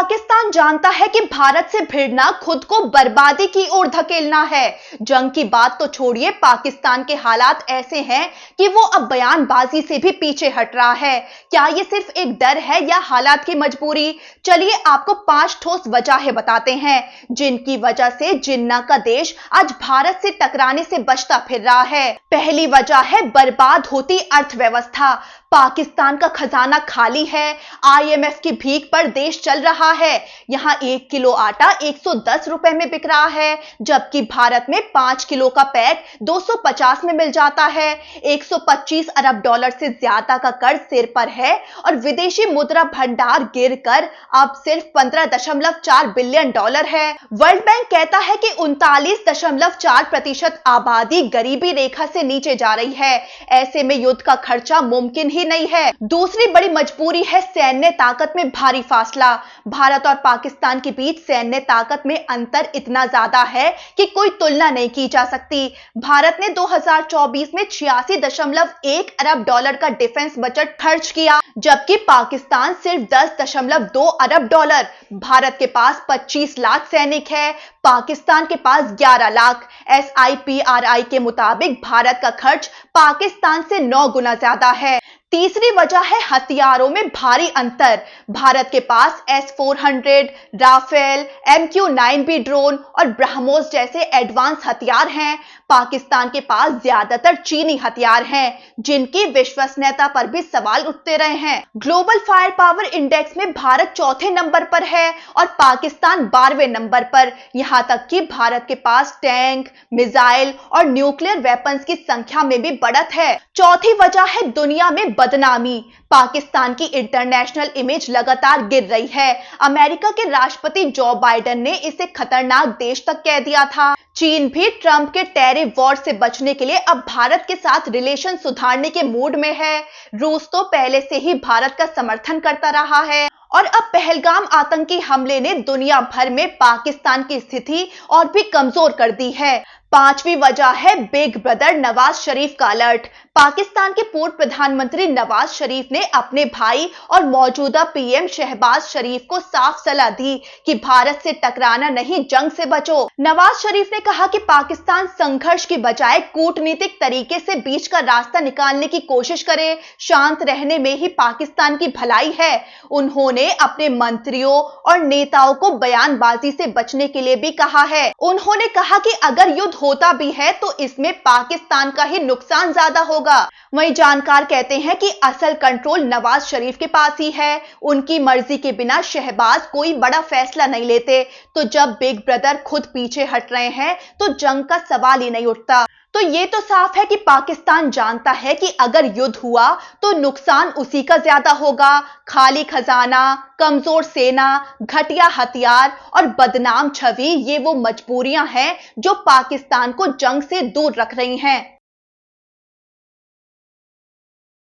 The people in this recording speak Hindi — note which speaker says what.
Speaker 1: पाकिस्तान जानता है कि भारत से भिड़ना खुद को बर्बादी की ओर धकेलना है। जंग की बात तो छोड़िए, पाकिस्तान के हालात ऐसे हैं कि वो अब बयानबाजी से भी पीछे हट रहा है। क्या ये सिर्फ एक डर है या हालात की मजबूरी? चलिए आपको 5 ठोस वजहें बताते हैं जिनकी वजह से जिन्ना का देश आज भारत से टकराने से बचता फिर रहा है। पहली वजह है बर्बाद होती अर्थव्यवस्था। पाकिस्तान का खजाना खाली है, आईएमएफ की भीख पर देश चल रहा है। यहाँ 1 किलो आटा 110 रुपए में बिक रहा है, जबकि भारत में 5 किलो का पैक 250 में मिल जाता है। 125 अरब डॉलर से ज्यादा का कर्ज सिर पर है और विदेशी मुद्रा भंडार गिरकर अब सिर्फ 15.4 बिलियन डॉलर है। वर्ल्ड बैंक कहता है कि 39.4% आबादी गरीबी रेखा से नीचे जा रही है। ऐसे में युद्ध का खर्चा मुमकिन ही नहीं है। दूसरी बड़ी मजबूरी है सैन्य ताकत में भारी फासला। भारत और पाकिस्तान के बीच सैन्य ताकत में अंतर इतना ज्यादा है कि कोई तुलना नहीं की जा सकती। भारत ने 2024 में 86.1 अरब डॉलर का डिफेंस बजट खर्च किया, जबकि पाकिस्तान सिर्फ 10.2 अरब डॉलर। भारत के पास 25 लाख सैनिक है, पाकिस्तान के पास 11 लाख। SIPRI के मुताबिक भारत का खर्च पाकिस्तान से 9 गुना ज्यादा है। तीसरी वजह है हथियारों में भारी अंतर। भारत के पास S-400, राफेल, MQ-9B ड्रोन और ब्रह्मोस जैसे एडवांस हथियार हैं। पाकिस्तान के पास ज्यादातर चीनी हथियार हैं, जिनकी विश्वसनीयता पर भी सवाल उठते रहे हैं। ग्लोबल फायर पावर इंडेक्स में भारत चौथे नंबर पर है और पाकिस्तान 12वें नंबर पर। यहां तक कि भारत के पास टैंक, मिसाइल और न्यूक्लियर वेपन्स की संख्या में भी बढ़त है। चौथी वजह है दुनिया में बदनामी। पाकिस्तान की इंटरनेशनल इमेज लगातार गिर रही है। अमेरिका के राष्ट्रपति जो बाइडेन ने इसे खतरनाक देश तक कह दिया था। चीन भी ट्रंप के टैरिफ वॉर से बचने के लिए अब भारत के साथ रिलेशन सुधारने के मूड में है। रूस तो पहले से ही भारत का समर्थन करता रहा है और अब पहलगाम आतंकी हमले ने दुनिया भर में पाकिस्तान की स्थिति और भी कमजोर कर दी है। पांचवी वजह है बिग ब्रदर नवाज शरीफ का अलर्ट। पाकिस्तान के पूर्व प्रधानमंत्री नवाज शरीफ ने अपने भाई और मौजूदा पीएम शहबाज शरीफ को साफ सलाह दी कि भारत से टकराना नहीं, जंग से बचो। नवाज शरीफ ने कहा कि पाकिस्तान संघर्ष की बजाय कूटनीतिक तरीके से बीच का रास्ता निकालने की कोशिश करे। शांत रहने में ही पाकिस्तान की भलाई है। उन्होंने अपने मंत्रियों और नेताओं को बयानबाजी से बचने के लिए भी कहा है। उन्होंने कहा कि अगर युद्ध होता भी है तो इसमें पाकिस्तान का ही नुकसान ज्यादा होगा। वहीं जानकार कहते हैं कि असल कंट्रोल नवाज शरीफ के पास ही है। उनकी मर्जी के बिना शहबाज कोई बड़ा फैसला नहीं लेते। तो जब बिग ब्रदर खुद पीछे हट रहे हैं तो जंग का सवाल ही नहीं उठता। तो ये तो साफ है कि पाकिस्तान जानता है कि अगर युद्ध हुआ तो नुकसान उसी का ज्यादा होगा। खाली खजाना, कमजोर सेना, घटिया हथियार और बदनाम छवि, ये वो मजबूरियां हैं जो पाकिस्तान को जंग से दूर रख रही हैं।